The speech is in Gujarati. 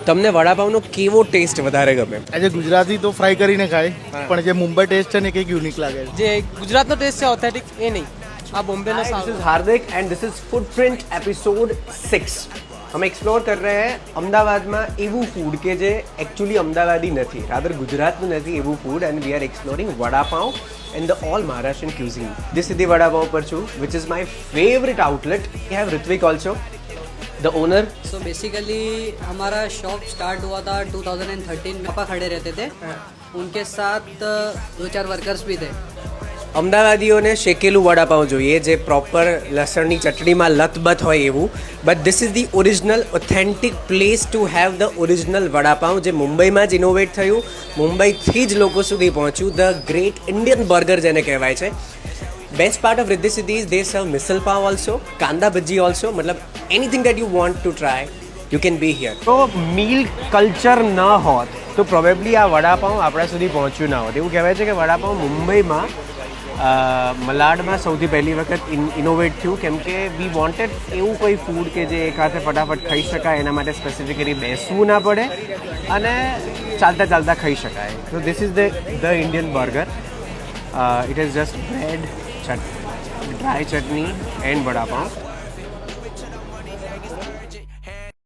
તમને વડાપાવનો કેવો ટેસ્ટ વધારે ગમે? આજે ગુજરાતી તો ફ્રાય કરીને ખાય, પણ જે મુંબઈ ટેસ્ટ છે ને કંઈક યુનિક લાગે છે. જે ગુજરાતનો ટેસ્ટ છે ઓથેન્ટિક એ નહીં, આ બોમ્બેનો Hi, સારો. this is Hardik and this is Footprint episode 6. हम एक्सप्लोर कर रहे हैं અમદાવાદમાં એવું ફૂડ કે જે એકચ્યુઅલી અમદાવાદી નથી, રાધર ગુજરાતનું નથી એવું food, and we are exploring vada pav and the all Maharashtrian cuisine. This Siddhi vada pav પર છું, which is my favourite outlet. We have Ritwik also the owner. So basically हमारा शॉप स्टार्ट हुआ था 2013 में. पापा खड़े रहते थे, उनके साथ 2-4 वर्कर्स भी थे. અમદાવાદીઓને શેકેલું વડાપાવ જોઈએ, જે પ્રોપર લસણની ચટણીમાં લથબથ હોય એવું. But this is the original authentic place to have the original vada pav, જે મુંબઈમાં જ ઇનોવેટ થયું, મુંબઈથી જ લોકો સુધી પહોંચ્યું. ધ ગ્રેટ ઇન્ડિયન બર્ગર જેને કહેવાય છે. બેસ્ટ પાર્ટ ઓફ રિદ્ધિ સિદ્ધિ ઇઝ દે સર્વ મિસલ પાવ ઓલ્સો, કાંદા ભજી ઓલ્સો, મતલબ anything that you want to try you can be here. તો મીલ કલ્ચર ન હોત તો પ્રોબેબલી આ વડાપાવ આપણા સુધી પહોંચ્યું ના હોત. એવું કહેવાય છે કે વડાપાવ મુંબઈમાં મલાડમાં સૌથી પહેલી વખત ઇનોવેટ થયું, કેમ કે વી વોન્ટેડ એવું કોઈ ફૂડ કે જે એક હાથે ફટાફટ ખાઈ શકાય, એના માટે સ્પેસિફિકલી બેસવું ના પડે અને ચાલતા ચાલતા ખાઈ શકાય. તો this is the Indian burger. It is just bread, dry chutney and vada pav.